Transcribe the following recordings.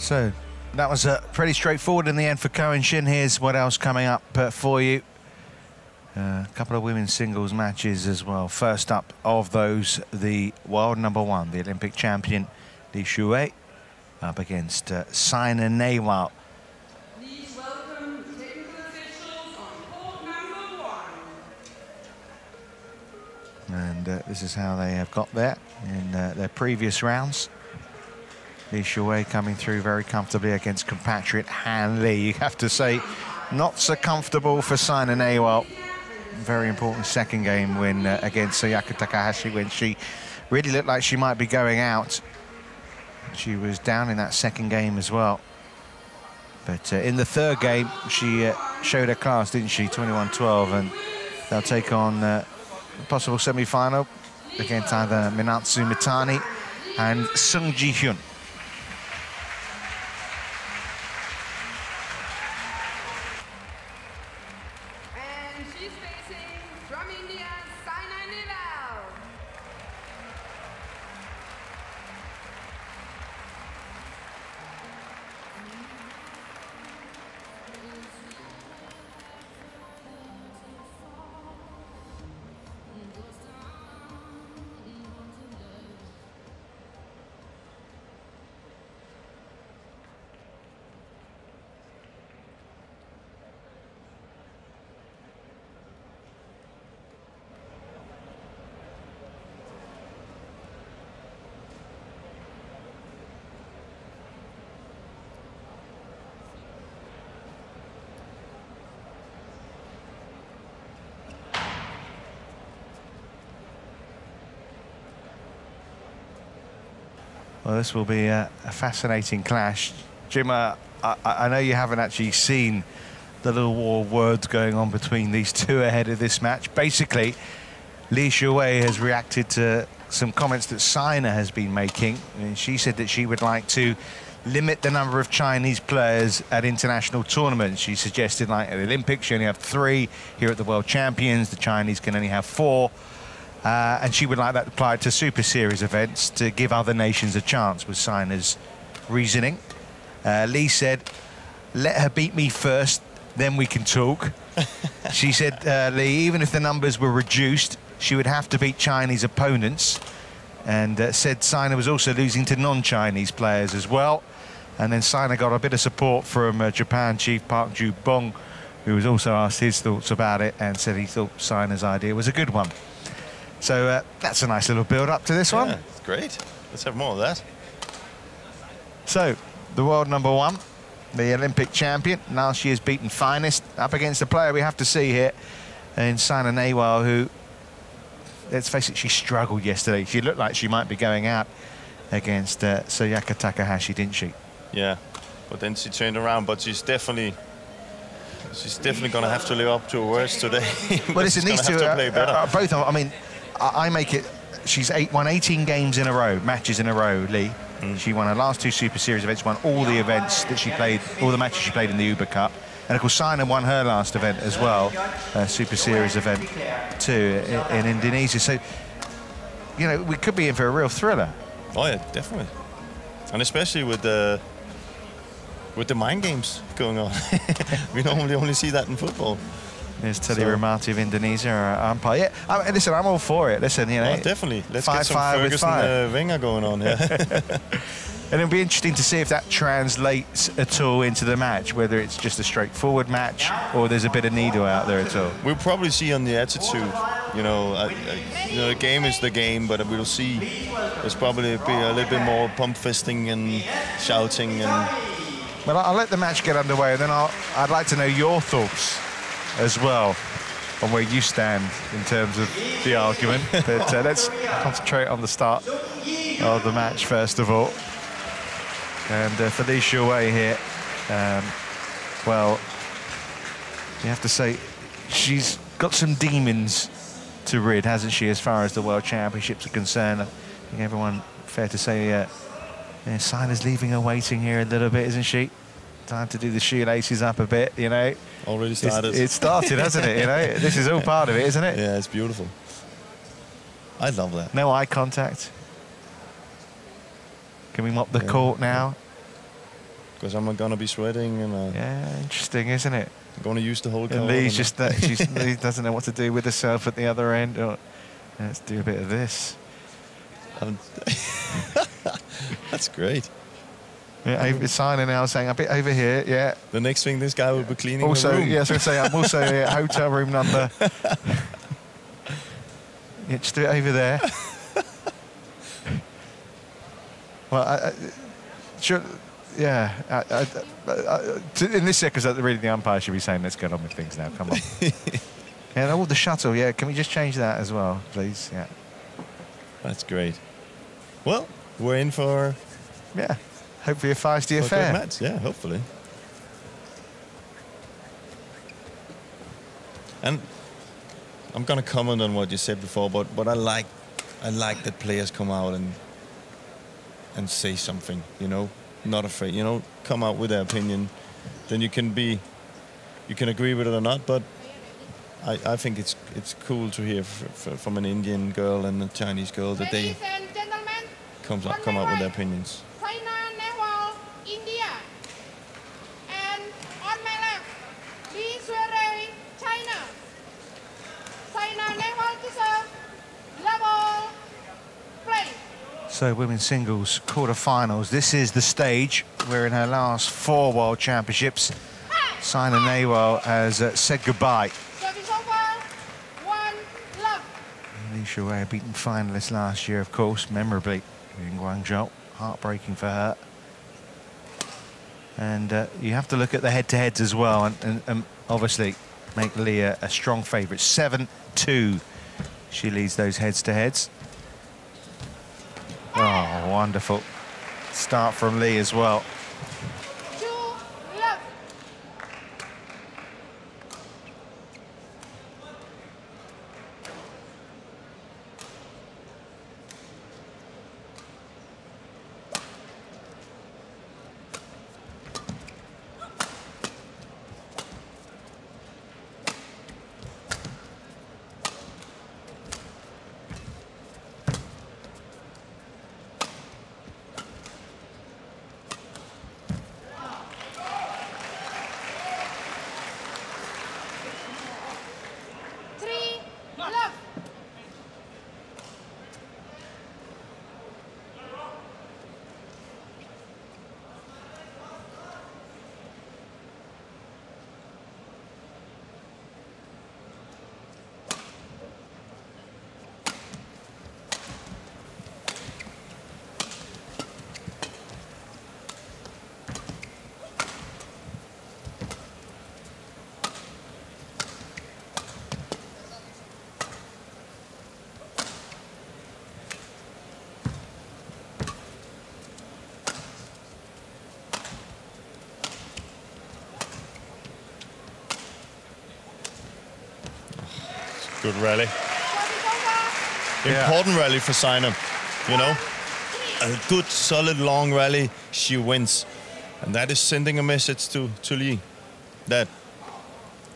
So that was pretty straightforward in the end for Ko and Shin. Here's what else coming up for you. A couple of women's singles matches as well. First up of those, the world #1, the Olympic champion Li Xuerui, up against Saina Nehwal. Please welcome technical officials on court #1. And this is how they have got there in their previous rounds. Li Xuerui coming through very comfortably against compatriot Han Li. You have to say, not so comfortable for Saina Nehwal. Very important second game win against Sayaka Takahashi, when she really looked like she might be going out. She was down in that second game as well. But in the third game, she showed her class, didn't she? 21-12, and they'll take on a possible semi-final against either Minatsu Mitani and Sung Ji-hyun. And she's facing, from India, Saina Nehwal. Well, this will be a fascinating clash. Jim, I know you haven't actually seen the little war of words going on between these two ahead of this match. Basically, Li Xuerui has reacted to some comments that Saina has been making. And she said that she would like to limit the number of Chinese players at international tournaments. She suggested, like at the Olympics, you only have 3. Here at the World Champions, the Chinese can only have 4. And she would like that applied to Super Series events to give other nations a chance, was Saina's reasoning. Li said, let her beat me first, then we can talk. She said, Li, even if the numbers were reduced, she would have to beat Chinese opponents. And said Saina was also losing to non-Chinese players as well. And then Saina got a bit of support from Japan chief Park Ju-bong, who was also asked his thoughts about it and said he thought Saina's idea was a good one. So that's a nice little build-up to this one. Yeah, it's great. Let's have more of that. So, the world #1, the Olympic champion, last year's beaten finalist, up against a player we have to see here in Saina Nehwal, who, let's face it, she struggled yesterday. She looked like she might be going out against Sayaka Takahashi, didn't she? Yeah, but then she turned around, but she's definitely going to have to live up to her words today. Well, listen, these two are both, I mean, I make it, she's won 18 games in a row, matches in a row, Li. She won her last 2 Super Series events, won all the events that she played, all the matches she played in the Uber Cup. And of course, Saina won her last event as well, Super Series event too, in Indonesia. So, you know, we could be in for a real thriller. Oh yeah, definitely. And especially with the mind games going on. We normally only see that in football. There's Teddy Ramati of Indonesia, our umpire. Yeah, listen, I'm all for it. Listen, you know. Oh, definitely. Let's get some Ferguson Wenger going on here. And it'll be interesting to see if that translates at all into the match, whether it's just a straightforward match or there's a bit of needle out there at all. We'll probably see on the attitude, you know, the game is the game, but we'll see there's probably be a little bit more pump fisting and shouting. Well, I'll let the match get underway, and then I'd like to know your thoughts as well on where you stand in terms of the argument. But let's concentrate on the start of the match first of all. And for Li Xuerui here, well, you have to say she's got some demons to rid, hasn't she, as far as the World Championships are concerned. I think everyone, fair to say, Saina's leaving her waiting here a little bit, isn't she? Time to do the shoelaces up a bit, you know. Already started. It started, hasn't it? You know, this is all part of it, isn't it? Yeah, it's beautiful. I love that. No eye contact. Can we mop the court now? because I'm going to be sweating. And yeah, interesting, isn't it? I'm going to use the whole And Li's just that Lee doesn't know what to do with herself at the other end. Or, let's do a bit of this. That's great. Yeah, Saina now saying a bit over here. Yeah. The next thing, this guy will be cleaning also, the room. Yeah, I was going to say I'm also at hotel room number. Yeah, just do it over there. Well, sure. Yeah. In this second, really, the umpire should be saying, "Let's get on with things now. Come on." Yeah. Oh, the shuttle. Yeah. Can we just change that as well, please? Yeah. That's great. Well, we're in for. Yeah. Hopefully a feisty affair. A good match. Yeah. Hopefully. And I'm going to comment on what you said before, but I like that players come out and say something, you know, not afraid, you know, come out with their opinion. Then you can agree with it or not, but I think it's cool to hear from an Indian girl and a Chinese girl that they come out with their opinions. Saina Nehwal, India. And on my left, Xuerui, China. Saina Nehwal to serve, level, play. So women's singles quarterfinals. This is the stage. We're in her last 4 World Championships. Saina Nehwal has said goodbye. Service over, 1 love. Li Xuerui, a beaten finalist last year, of course, memorably in Guangzhou. Heartbreaking for her. And you have to look at the head-to-heads as well, and obviously make Li a strong favourite. 7-2. She leads those heads-to-heads. Oh, wonderful start from Li as well. 2 love. Love. Good rally. Important rally for Saina, you know. A good, solid, long rally, she wins. And that is sending a message to Li that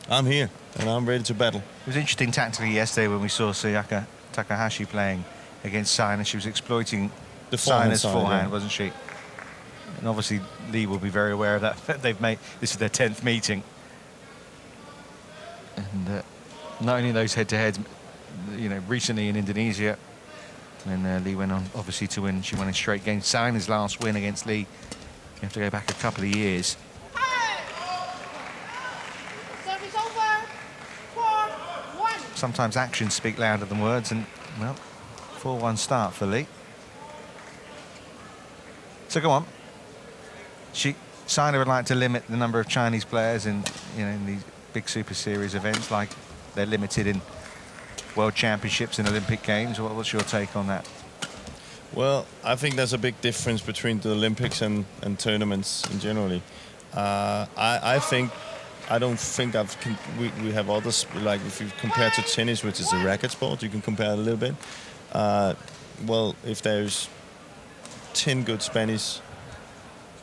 I'm here and I'm ready to battle. It was interesting tactically yesterday when we saw Sayaka Takahashi playing against Saina. She was exploiting Saina's forehand, wasn't she? And obviously Li will be very aware of that. They've made this is their 10th meeting. And not only those head-to-heads, you know, recently in Indonesia, when Li went on, obviously, to win. She won in straight games. Saina's last win against Li, you have to go back a couple of years. Service over, 4-1. Sometimes actions speak louder than words, and, well, 4-1 start for Li. So go on. Saina would like to limit the number of Chinese players in these big Super Series events, like they're limited in World Championships and Olympic Games. What's your take on that? Well, I think there's a big difference between the Olympics and tournaments in generally. I don't think we have others, like if you compare to tennis, which is a racket sport, you can compare a little bit. Well, if there's 10 good Spanish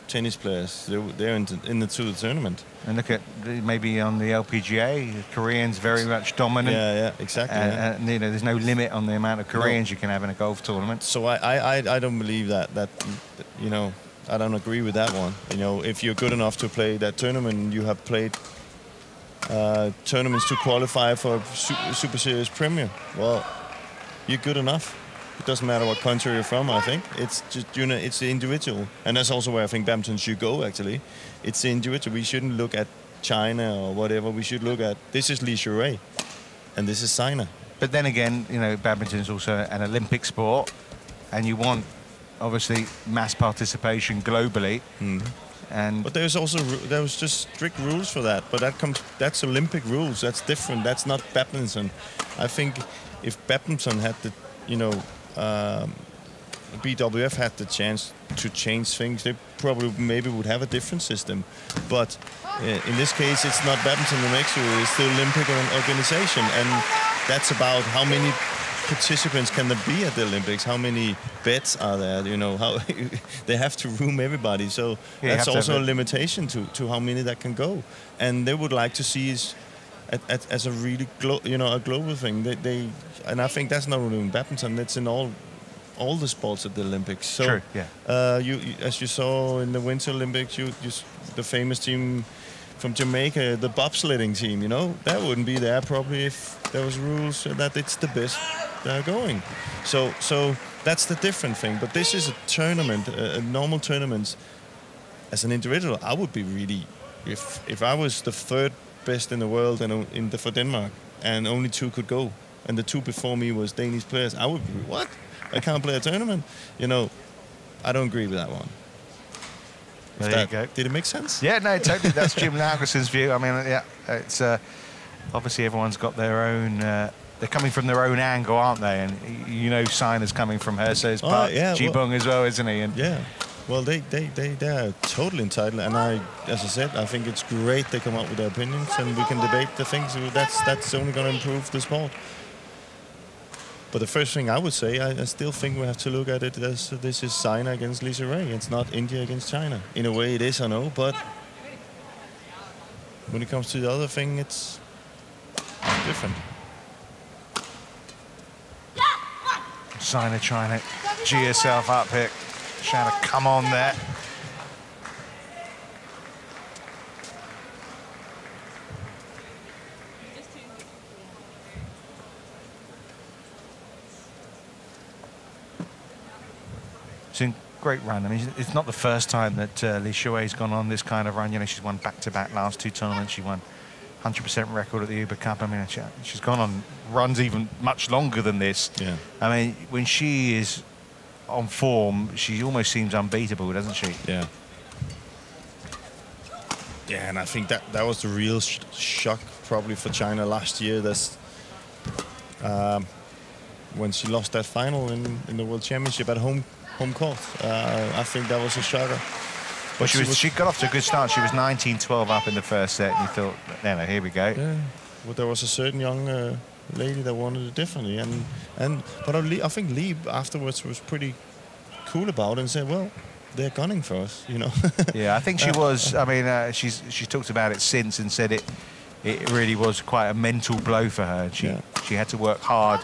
tennis players, they're in the tournament. And look at maybe on the LPGA, the Koreans very much dominant. Yeah, exactly. And you know, there's no limit on the amount of Koreans you can have in a golf tournament. So I don't believe that you know, I don't agree with that one. You know, if you're good enough to play that tournament, you have played tournaments to qualify for Super Series Premier. Well, you're good enough. It doesn't matter what country you're from. I think it's just, you know, it's the individual, and that's also where I think badminton should go. Actually, it's the individual. We shouldn't look at China or whatever. We should look at, this is Li Xuerui, and this is Saina. But then again, you know, badminton is also an Olympic sport, and you want obviously mass participation globally. And but there was just strict rules for that. But that's Olympic rules. That's different. That's not badminton. I think if badminton had the, you know, BWF had the chance to change things, they probably maybe would have a different system. But in this case, it's not badminton that makes you. It's the Olympic organization, and that's about how many participants can there be at the Olympics? How many bets are there? You know, how they have to room everybody. So yeah, that's also a limitation to how many that can go. And they would like to see is as a really a global thing. And I think that's not only in badminton. That's in all the sports at the Olympics. So true, yeah. You as you saw in the Winter Olympics, the famous team from Jamaica, the bobsledding team, you know, that wouldn't be there probably if there was rules that it's the best that are going. So that's the different thing. But this is a tournament, a normal tournament. As an individual, I would be really, if I was the third best in the world and for Denmark, and only 2 could go, and the 2 before me was Danish players, I would be, what? I can't play a tournament? You know, I don't agree with that one. There you go. Did it make sense? Yeah, no, totally. That's Jim Laugesson's view. I mean, yeah, it's obviously everyone's got their own. They're coming from their own angle, aren't they? And you know, Saina's coming from her, so it's part Jibong as well, isn't he? And yeah. Well, they are totally entitled, and as I said, I think it's great they come up with their opinions, and we can debate the things. That's only going to improve the sport. But the first thing I would say, I still think we have to look at it as this is Saina against Li Xuerui. It's not India against China. In a way, it is, I know, but when it comes to the other thing, it's different. Saina trying to G herself up here. Trying to come on there. It's a great run. I mean, it's not the first time that Li Xuerui's gone on this kind of run. You know, she's won back-to-back last 2 tournaments. She won 100% record at the Uber Cup. I mean, she's gone on runs even much longer than this. Yeah. I mean, when she is on form, she almost seems unbeatable, doesn't she? Yeah. Yeah, and I think that was the real shock probably for China last year. That's when she lost that final in the World Championship at home court. I think that was a shocker. But she got off to a good start. She was 19-12 up in the first set, and you thought, no, here we go. Yeah. But there was a certain young lady that wanted it differently, but I think Li afterwards was pretty cool about it and said, well, they're gunning for us, you know. Yeah, I think she was. I mean, she's talked about it since and said it really was quite a mental blow for her. She had to work hard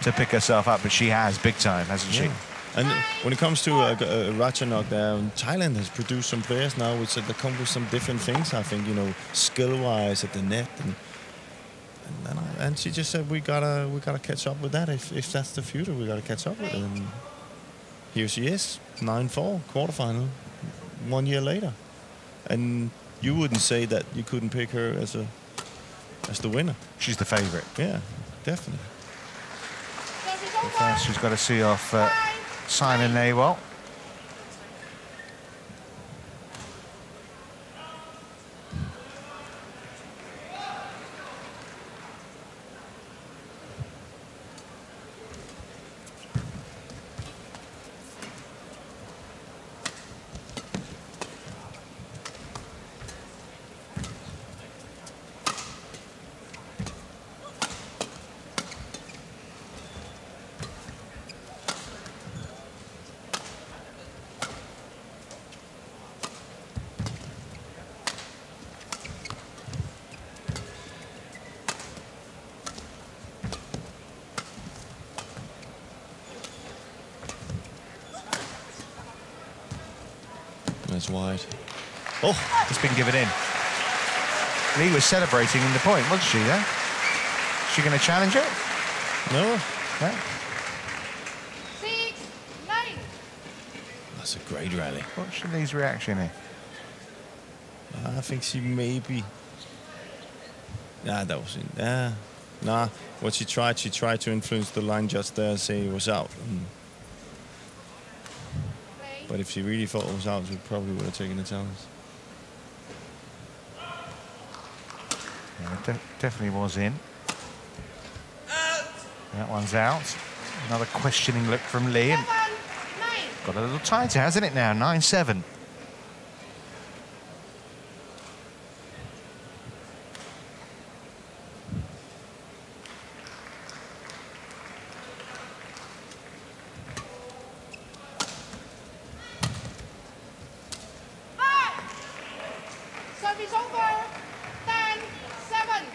to pick herself up, but she has big time, hasn't she? And when it comes to Ratchanok there, Thailand has produced some players now which that come with some different things, I think, you know, skill-wise at the net. And she just said, we gotta catch up with that. If that's the future, we gotta catch up with it. And here she is, 9-4, quarterfinal, 1 year later. And you wouldn't say that you couldn't pick her as the winner. She's the favourite. Yeah, definitely. First, she's got to see off Saina Nehwal. That's wide. Oh, it's been given in. Li was celebrating in the point, wasn't she, there? Is she going to challenge it? no. No? 6-9. That's a great rally. What's Li's reaction here? I think she maybe... Nah, that was it. Nah, what she tried to influence the line just there, say it was out. But if she really thought it was out, she probably would have taken the challenge. Yeah, definitely was in. That one's out. Another questioning look from Li. And 7-9. got a little tighter, hasn't it now? 9-7. Service over. 10-7.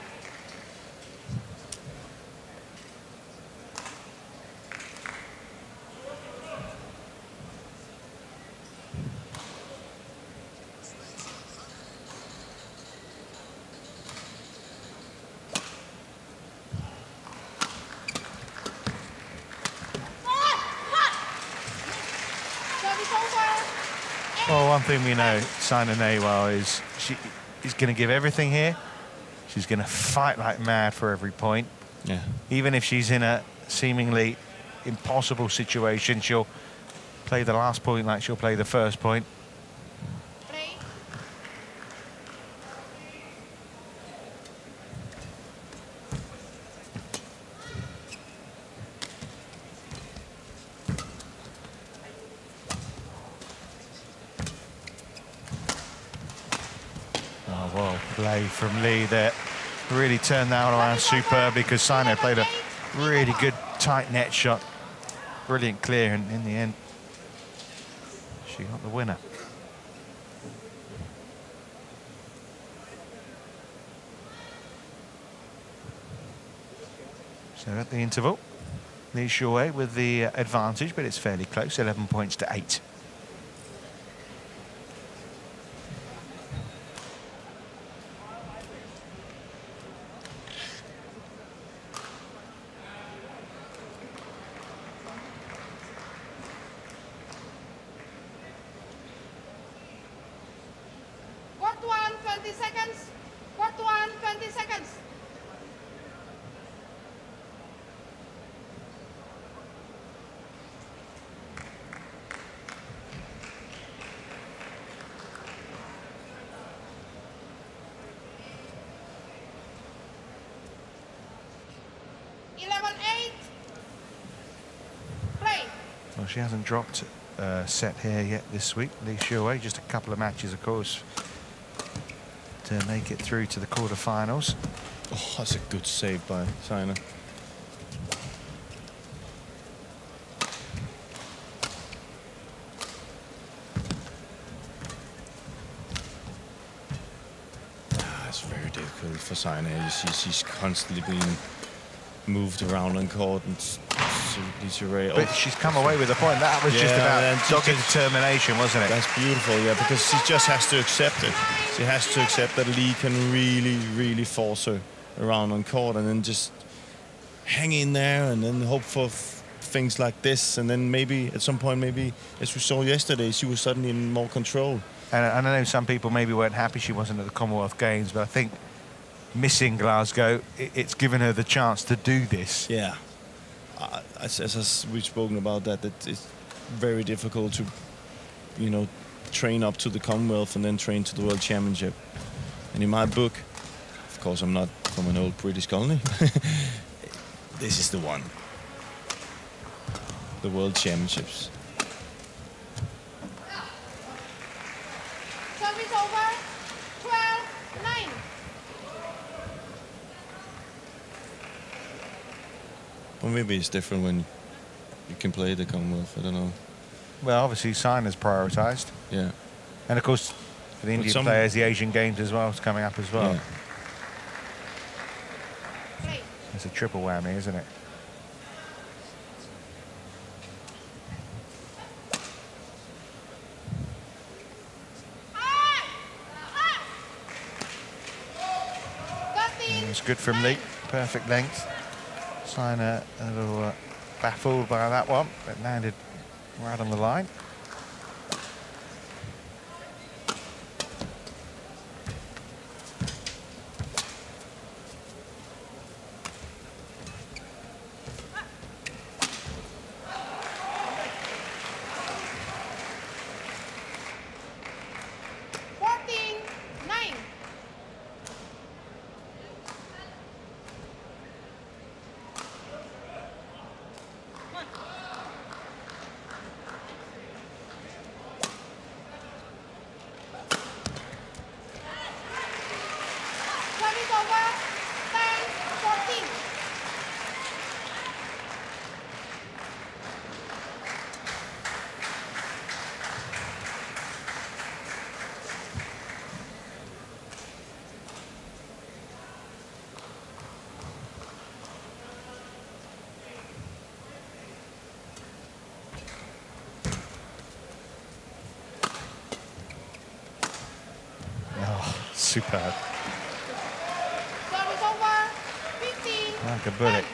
Service over. Well, one thing we know, Saina Nehwal is she's going to give everything here. She's going to fight like mad for every point. Yeah. Even if she's in a seemingly impossible situation, she'll play the last point like she'll play the first point. Play. Oh, well, play from Li there. Really turned that around superb because Saina played a really good tight net shot. Brilliant clear, and in the end, she got the winner. So at the interval, Li Xuerui with the advantage, but it's fairly close, 11 points to 8. Court 1, 20 seconds. Court 1, 20 seconds. Play. Well, she hasn't dropped set here yet this week, Li Xuerui. Just a couple of matches, of course, to make it through to the quarterfinals. Oh, that's a good save by Saina. It's very difficult for Saina. You see, she's constantly being moved around on court, and Xuerui. But she's come away with a point. That was just about dogged determination, wasn't it? That's beautiful, yeah, because she just has to accept it. She has to accept that Li can really, really force her around on court, and then just hang in there and then hope for things like this. And then maybe at some point, maybe as we saw yesterday, she was suddenly in more control. And I know some people maybe weren't happy she wasn't at the Commonwealth Games, but I think missing Glasgow, it's given her the chance to do this. Yeah. As we've spoken about that it's very difficult to, you know, train up to the Commonwealth and then train to the World Championship. And in my book, of course I'm not from an old British colony, this is the one. The World Championships. Service over. 12-9. Or maybe it's different when you can play the Commonwealth, I don't know. Well, obviously Saina's prioritised. Yeah. And of course, for the Indian players, the Asian Games as well is coming up as well. Yeah. Play. It's a triple whammy, isn't it? good from Li. Perfect length. Saina a little baffled by that one, but landed right on the line. Superb. Like a bullet.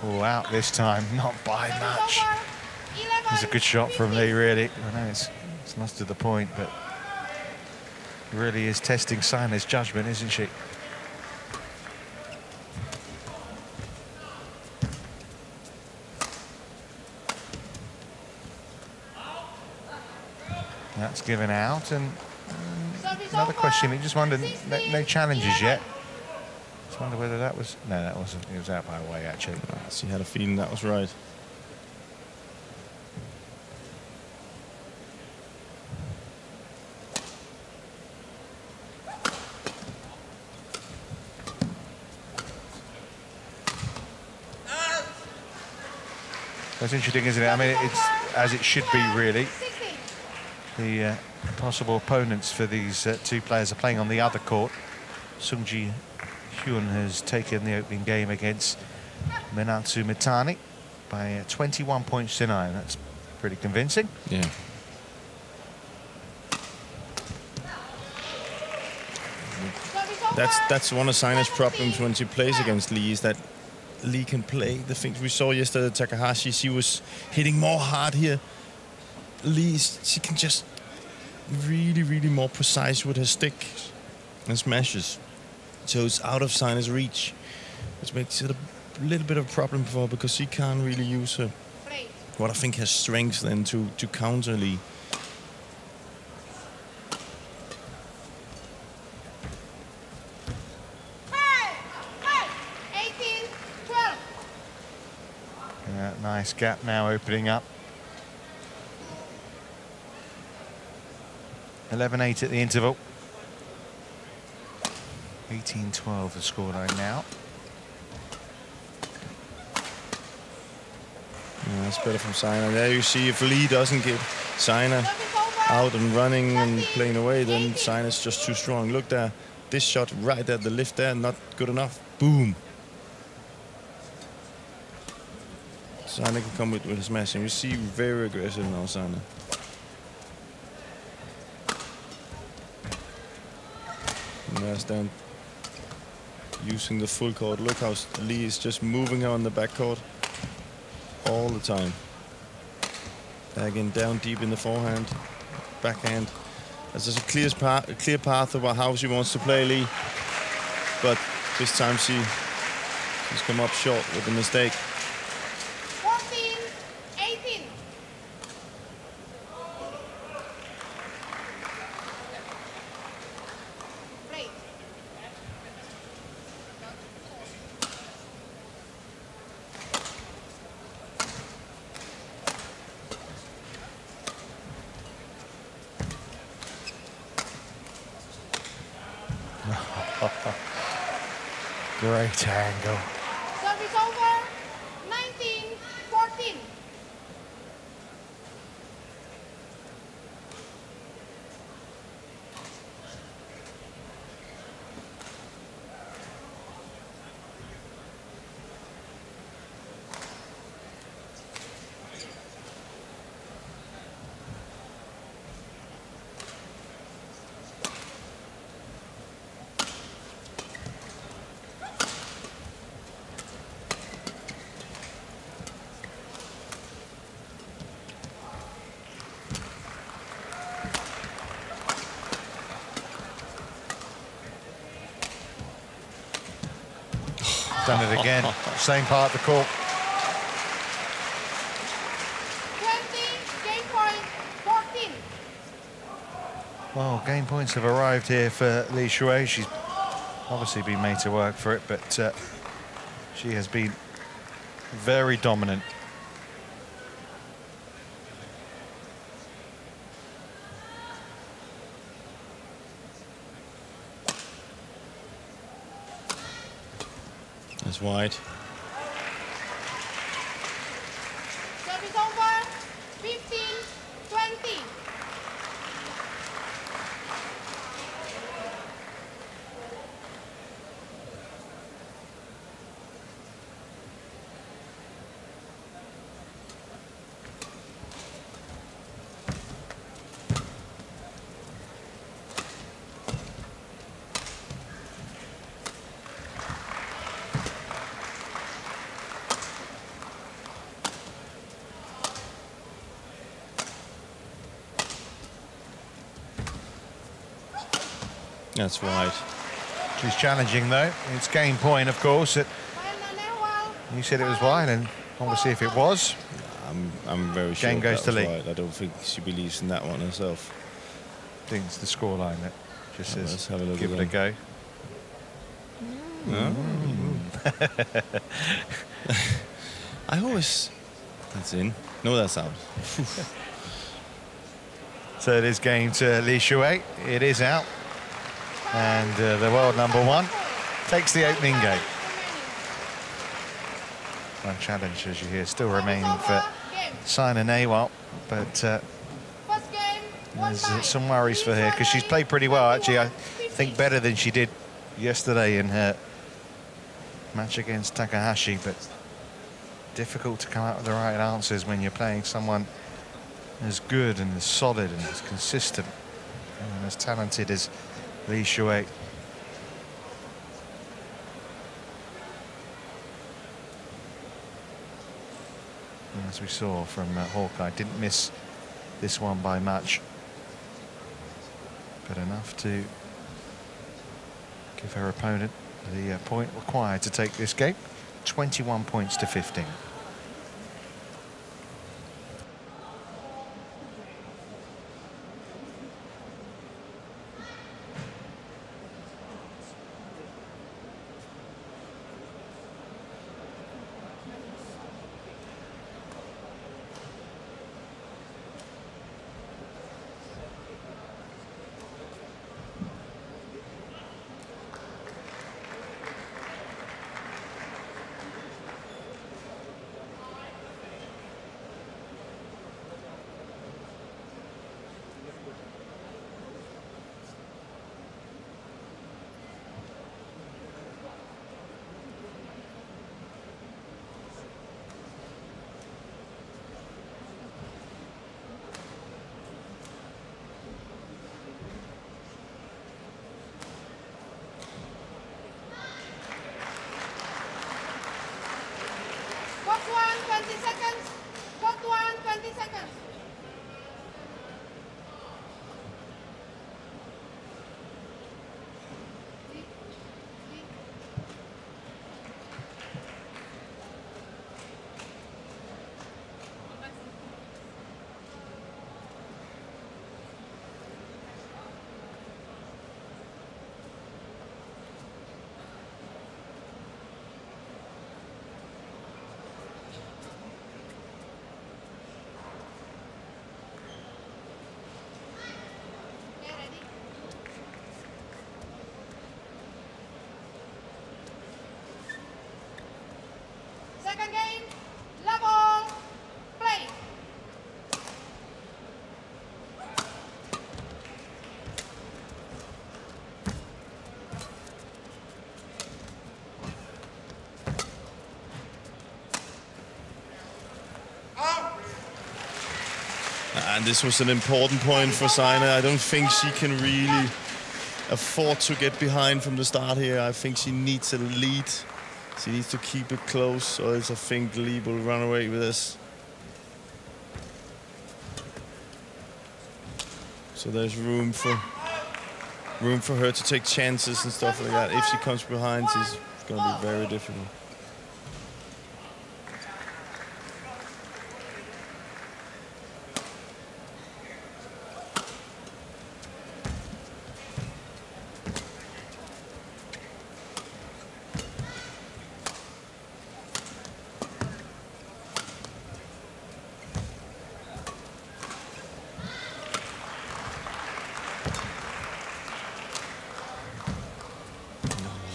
Oh, out this time, not by much. It's a good shot from Li, really. I know it's not to the point, but really is testing Saina's judgment, isn't she? That's given out, and another question. He just wondered, no challenges yet. Just wonder whether that was, no, that wasn't. It was out by a way, actually. He had a feeling that was right. That's interesting, isn't it? I mean, it's as it should be, really. The possible opponents for these two players are playing on the other court. Sungji Hyun has taken the opening game against Minatsu Mitani by 21 points to 9. That's pretty convincing. Yeah. That's one of Saina's problems when she plays against Li, is that Li can play the things we saw yesterday at Takahashi. She was hitting more hard here. Li, she can just really more precise with her stick and smashes. So it's out of Saina's reach, which makes it a little bit of a problem for her because she can't really use her, what I think has strength then to counter Li. Nice gap now opening up. 11-8 at the interval. 18-12 the scoreline now. Yeah, that's better from Saina. There you see, if Li doesn't get Saina out and running and playing away, then Saina's just too strong. Look there, this shot right at the lift there, not good enough. Boom. Saina can come with a smash, and we see very aggressive now, Saina. And there's Dan using the full court. Look how Li is just moving her on the back court all the time. Again, down deep in the forehand, backhand. There's just a clear path about how she wants to play Li, but this time she's come up short with a mistake. Great angle. Service over. 19-14. Done it again. Same part of the court. 20, game point, 14. Well, game points have arrived here for Li Xuerui. She's obviously been made to work for it, but she has been very dominant. That's wide. Service over, 15, 20. That's wide. She's challenging though. It's game point, of course. Saina Nehwal. You said it was wide, and obviously if it was, I'm very sure Game goes that to was Li. wide. I don't think she believes in that one herself. I think it's the scoreline that just Let's says have a look give it a again. go. I always... That's in. No, that's out. So it is game to Li Xuerui. It is out. And the world #1 takes the opening game. One challenge, as you hear, still remaining for Saina Nehwal, but First game, there's some worries for her because she's played pretty well, actually. I think better than she did yesterday in her match against Takahashi, but difficult to come out with the right answers when you're playing someone as good and as solid and as consistent and as talented as Li Xuerui. As we saw from Hawkeye, didn't miss this one by much, but enough to give her opponent the point required to take this game. 21 points to 15. Court 1, 20 seconds. Court 1, 20 seconds. Okay, ready? Second game, level, play. And this was an important point for Saina. I don't think she can really afford to get behind from the start here. I think she needs a lead. She needs to keep it close, or else I think Li will run away with this. So there's room for her to take chances and stuff like that. If she comes behind, she's It's going to be very difficult.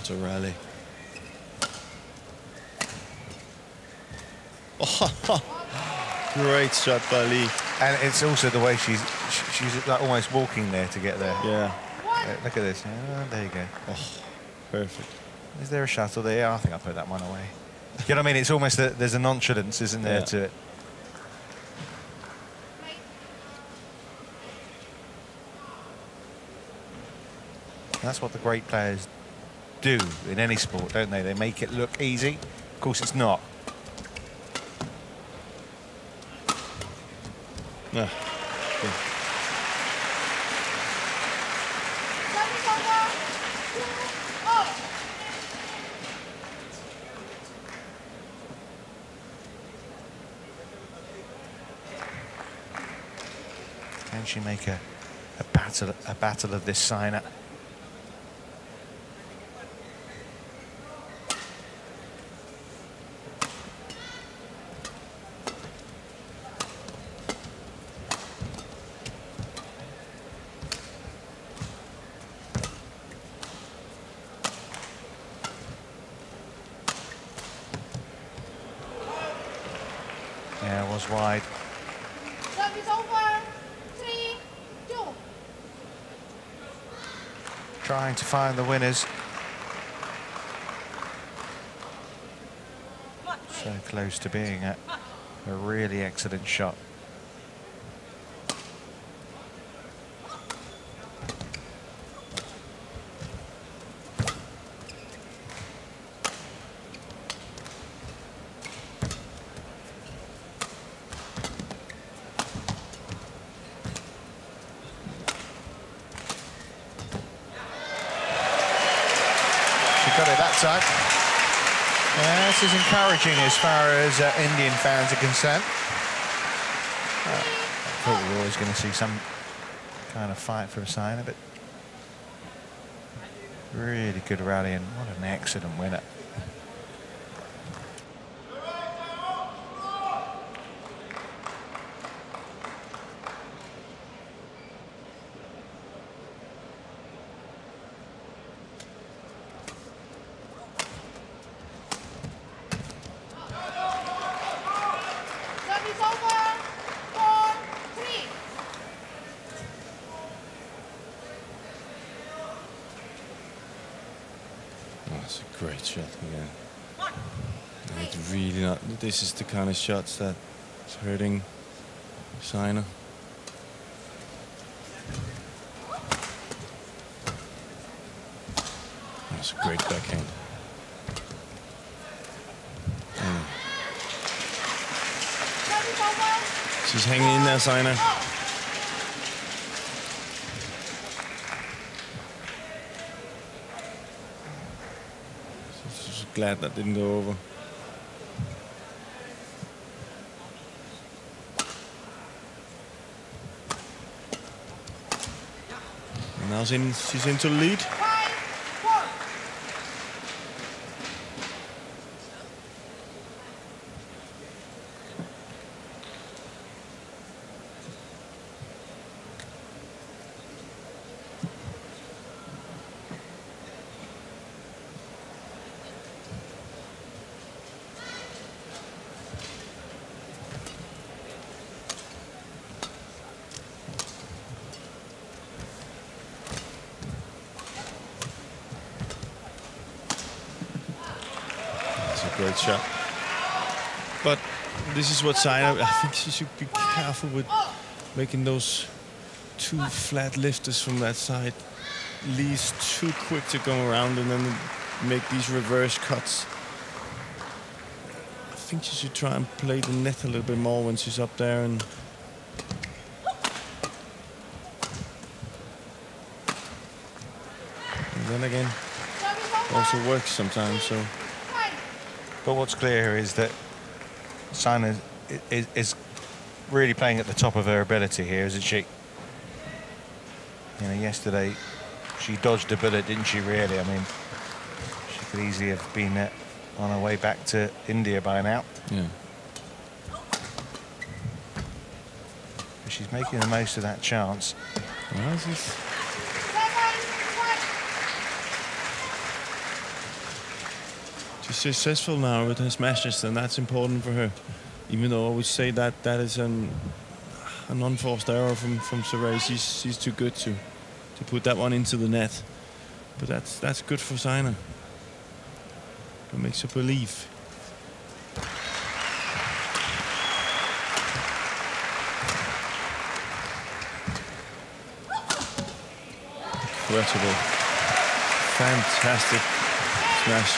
A rally. Oh, great shot by Li. And it's also the way she's like almost walking there to get there. Yeah. Look at this. There you go. Oh, perfect. Is there a shuttle there? I think I put that one away. You know what I mean? It's almost there's a nonchalance, isn't there, to it? That's what the great players do in any sport, don't they? They make it look easy. Of course, it's not. Yeah. Can she make a battle of this Saina? Yeah, it was wide. Service over. 3-2. Trying to find the winners. So close to being a really excellent shot. Got it that time. Yeah, this is encouraging as far as Indian fans are concerned. I thought we were always going to see some kind of fight for a Saina, but really good rally, and what an excellent winner. Service over. 4-3. That's a great shot again. And it's really not. This is the kind of shots that's hurting Saina. That's a great backhand. Service over. She's hanging in there, Saina. She's glad that didn't go over. And now she's into lead. 5-4. Great shot. But this is what Saina, I think she should be careful with making those two flat lifters from that side. Li's too quick to go around and then make these reverse cuts. I think she should try and play the net a little bit more when she's up there. And then again, also works sometimes. So, but what's clear here is that Saina is really playing at the top of her ability here, isn't she? You know, yesterday she dodged a bullet, didn't she, really? I mean, she could easily have been on her way back to India by now. yeah. But she's making the most of that chance. Well, this is she's successful now with her smashes, and that's important for her. Even though I would say that that is an unforced error from Xuerui. She's too good to put that one into the net. But that's good for Saina. It makes her believe. Incredible. Fantastic smash.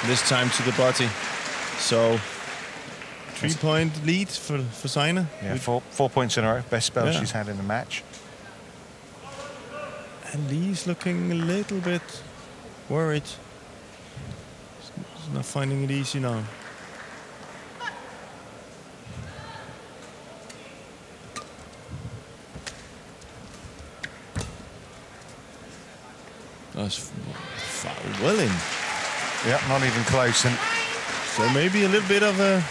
This time to the body. So 3-point lead for Saina. Yeah, 4 points in a row. Best spell Yeah. she's had in the match. And Li's looking a little bit worried. He's not finding it easy now. That's well in. Yeah, not even close. And So maybe a little bit of a...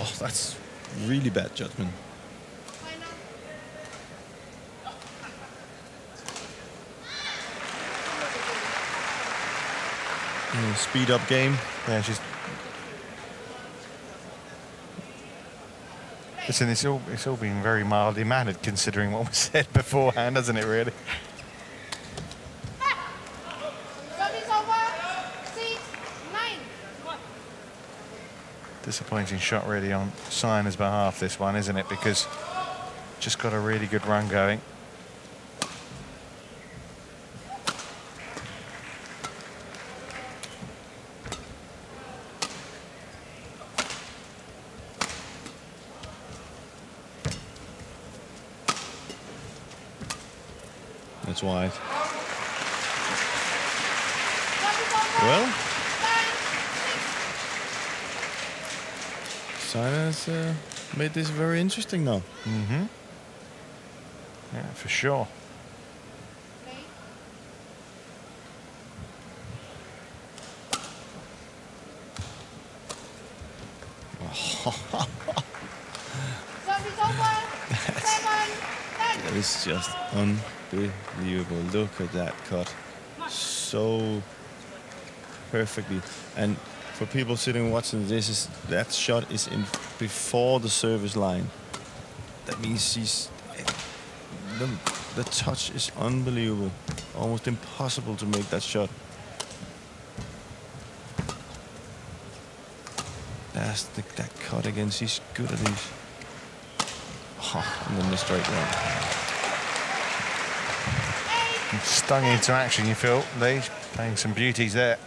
Oh, that's really bad judgment. Speed up game. yeah, she's. Listen, it's all been very mildly mannered considering what was said beforehand, hasn't it? Really. Disappointing shot really on Saina's behalf, this one, isn't it? Because just got a really good run going. That's wide. Well, Saina's made this very interesting now. Mm-hmm. Yeah, for sure. That is just unbelievable. Look at that cut. So perfectly. And for people sitting watching this, that shot is in before the service line. That means the touch is unbelievable. Almost impossible to make that shot. That's that cut again. She's good at these. Oh, and then the straight line. Stung into action, you feel, Li, playing some beauties there.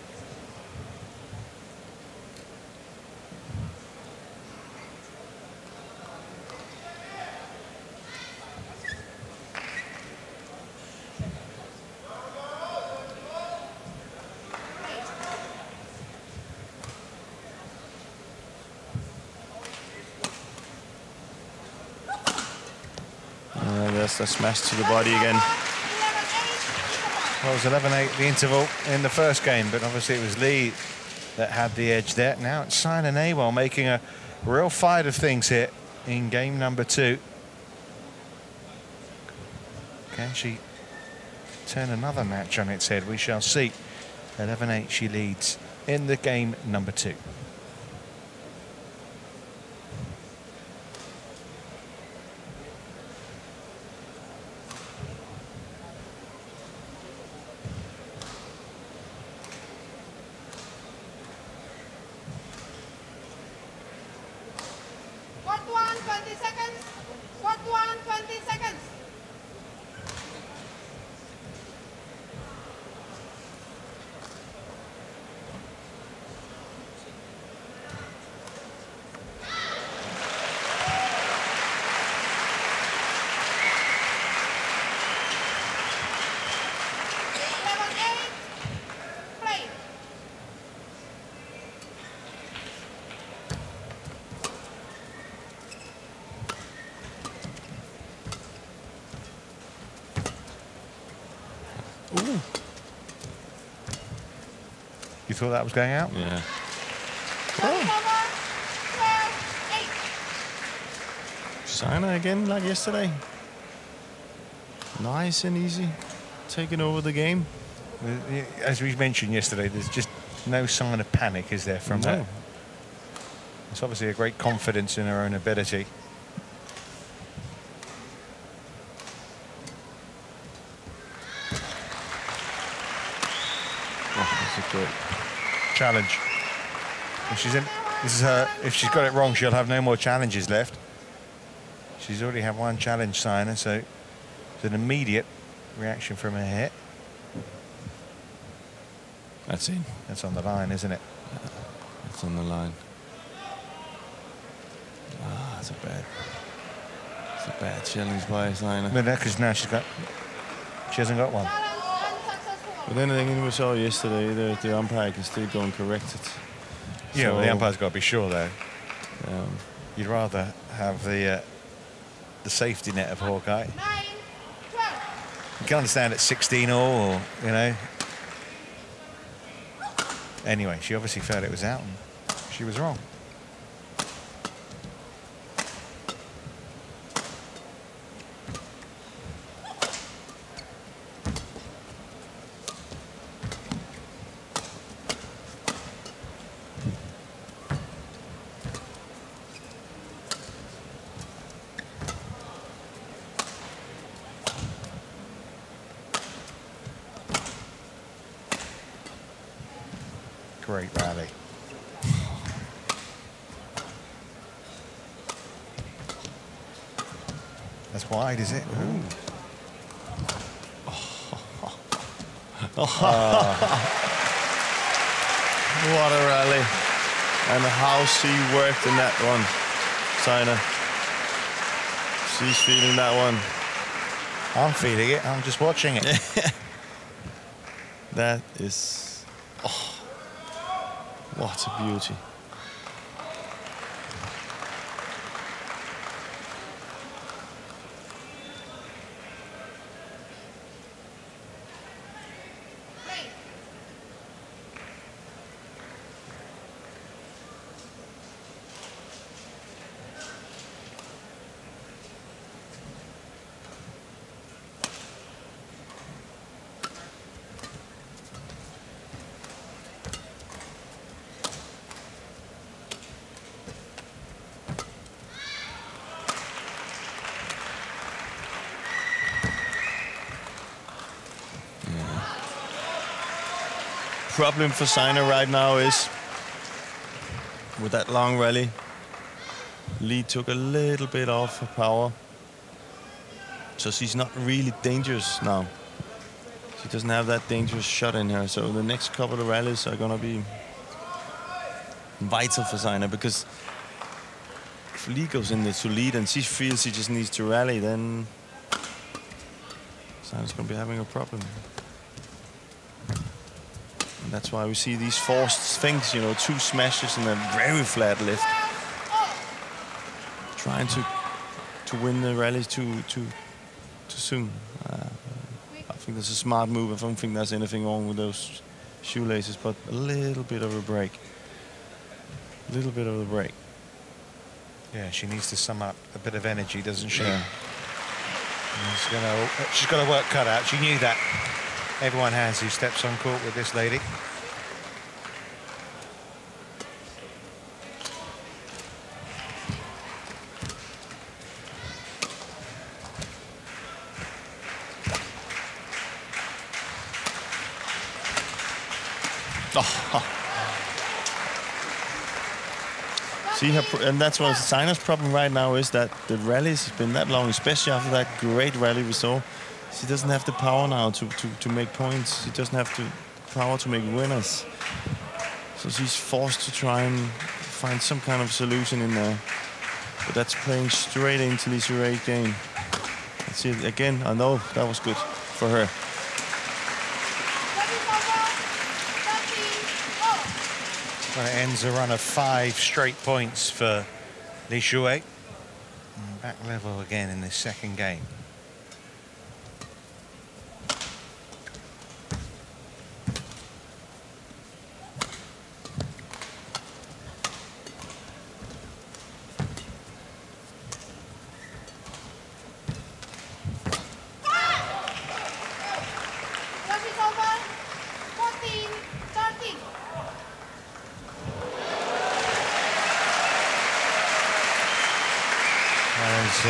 That's the smash to the body again. Well, it was 11-8 the interval in the first game, but obviously it was Li that had the edge there. Now it's Saina Nehwal making a real fight of things here in game number 2. Can she turn another match on its head? We shall see. 11-8 she leads in the game number 2. You thought that was going out? Yeah. Saina again, like yesterday. Nice and easy, taking over the game. As we mentioned yesterday, there's just no sign of panic, is there, from her? It's obviously a great confidence in her own ability. Oh, that's a great challenge. If she's in, this is her. If she's got it wrong, she'll have no more challenges left. She's already had one challenge, Saina, so it's an immediate reaction from her hit. That's in. That's on the line, isn't it? That's on the line. Ah, it's a bad challenge by Saina. No, because now she hasn't got one. But then again, we saw yesterday the umpire can still go and correct it. Yeah, So, well, the umpire's got to be sure, though. Um, You'd rather have the safety net of Hawkeye. You can understand it's 16 all, or, you know. Anyway, she obviously felt it was out, and she was wrong. Great rally. That's wide, is it? Ooh. What a rally. And how she worked in that one, Saina. She's feeling that one. I'm feeling it. I'm just watching it. That is... Oh, what a beauty. Problem for Saina right now is with that long rally, Li took a little bit off her power, so she's not really dangerous now. She doesn't have that dangerous shot in her, so the next couple of rallies are gonna be vital for Saina, because if Li goes in there to lead and she feels she just needs to rally, then Saina's gonna be having a problem. That's why we see these forced things, you know, 2 smashes and a very flat lift. Trying to win the rallies too soon. I think that's a smart move. I don't think there's anything wrong with those shoelaces, but a little bit of a break. A little bit of a break. Yeah, she needs to sum up a bit of energy, doesn't she? Yeah. She's got her work cut out. She knew that. Everyone has who steps on court with this lady. Oh. See her, and that's what Saina's problem right now is that the rallies have been that long, especially after that great rally we saw. She doesn't have the power now to make points. She doesn't have the power to make winners. So she's forced to try and find some kind of solution in there. But that's playing straight into the Xuerui game. Let's see it again. I know that was good for her. Well, it ends a run of 5 straight points for Li Xuerui. Back level again in this second game. as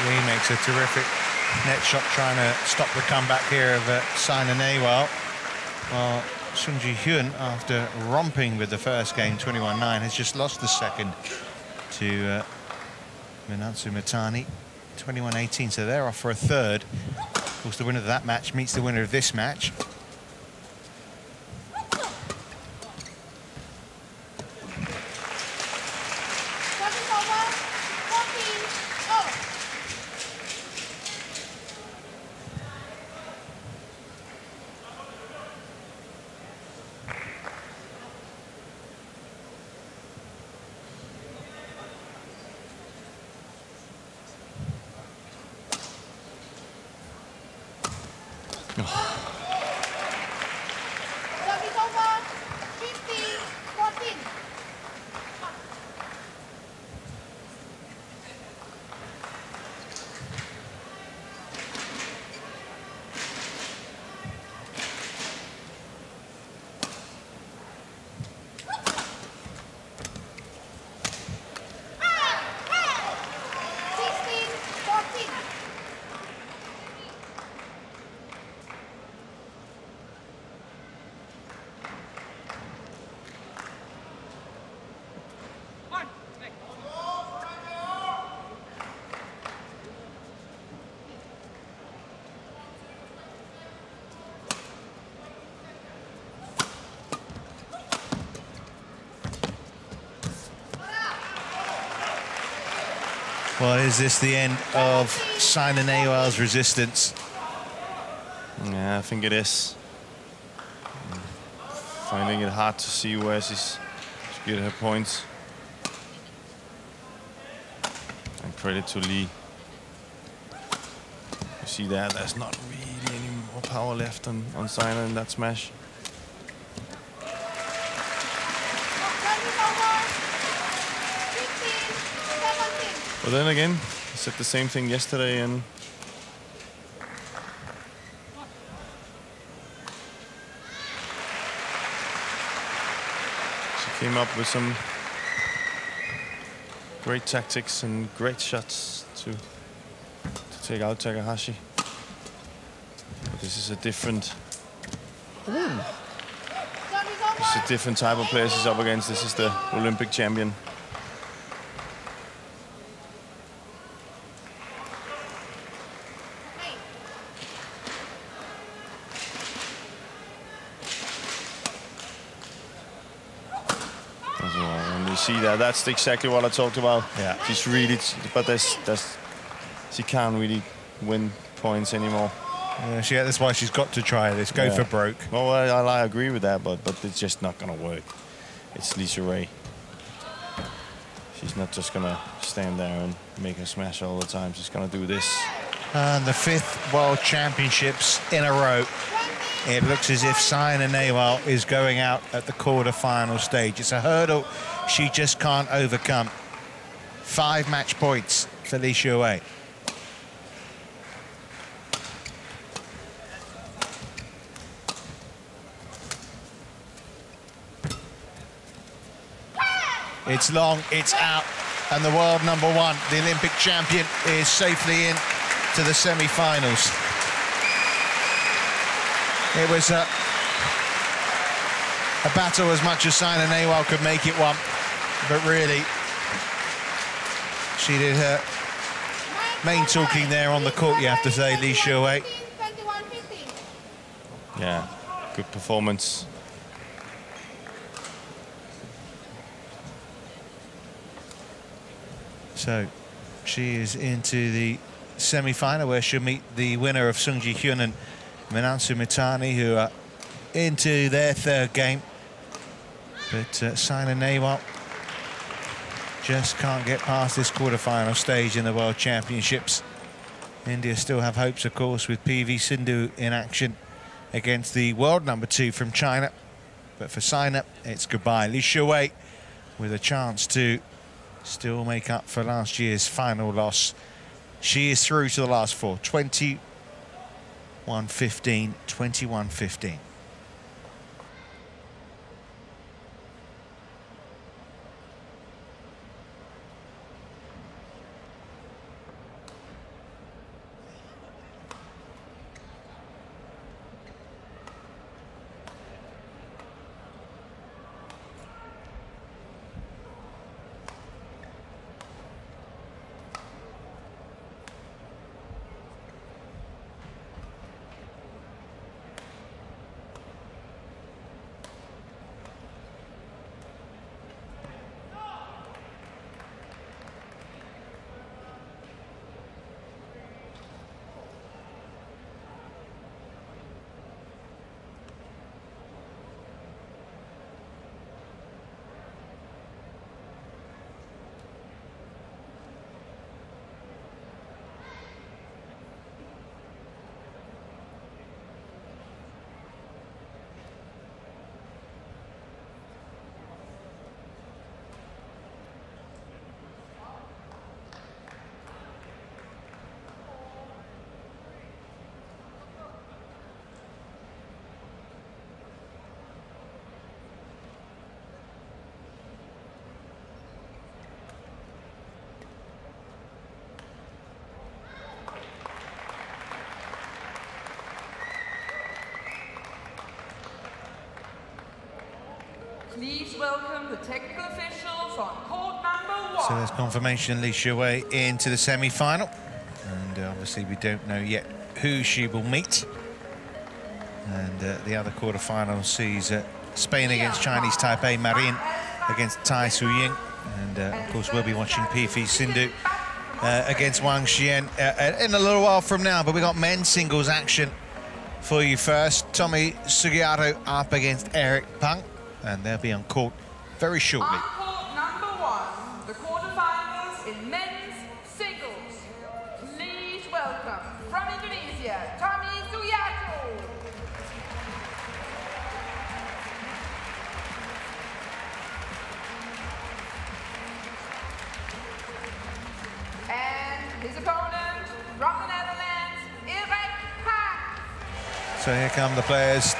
Li makes a terrific net shot trying to stop the comeback here of Saina Nehwal. Well, Sung Ji Hyun, after romping with the first game 21-9, has just lost the second to Minantsu Mitani 21-18, so they're off for a third. Of course, the winner of that match meets the winner of this match. Well, is this the end of Saina Nehwal's resistance? Yeah, I think it is. Finding it hard to see where she's to get her points. And credit to Li. You see that there's not really any more power left on Saina in that smash. But then again, I said the same thing yesterday, and she came up with some great tactics and great shots to take out Takahashi. But this is a different type of player she's up against. This is the Olympic champion. See that's exactly what I talked about. Yeah, she's really, but she can't really win points anymore. Yeah, that's why she's got to try this. Go for broke. Well, I agree with that, but it's just not gonna work. It's Xuerui. She's not just gonna stand there and make her smash all the time. She's gonna do this. And the 5th World Championships in a row. It looks as if Saina Nehwal is going out at the quarter-final stage. It's a hurdle she just can't overcome. 5 match points for Li Xuerui. It's long, it's out, and the world #1, the Olympic champion, is safely in to the semi-finals. It was a battle as much as Saina Nehwal could make it one, but really, she did her main talking there on the court, you have to say, Li Xuerui. Yeah, good performance. So, she is into the semi-final where she'll meet the winner of Sung Ji Hyun and Minantsu Mitani, who are into their 3rd game. But Saina Nehwal just can't get past this quarter-final stage in the World Championships. India still have hopes, of course, with PV Sindhu in action against the world #2 from China. But for Saina, it's goodbye. Li Xuerui with a chance to still make up for last year's final loss. She is through to the last 4. 21-15, 21-15. welcome the technical officials on court number 1. So there's confirmation Li Xuerui into the semi-final. And obviously we don't know yet who she will meet. And the other quarter-final sees Spain against Chinese Taipei, Marin against Tai Su-ying. And of course we'll be watching Pifi Sindhu against Wang Xian in a little while from now. But we got men's singles action for you first. Tommy Sugiyato up against Eric Pang. And they'll be on court very shortly. On court number 1, the quarterfinals in men's singles. Please welcome from Indonesia, Tommy Sugiyato. And his opponent from the Netherlands, Eric Pang. So here come the players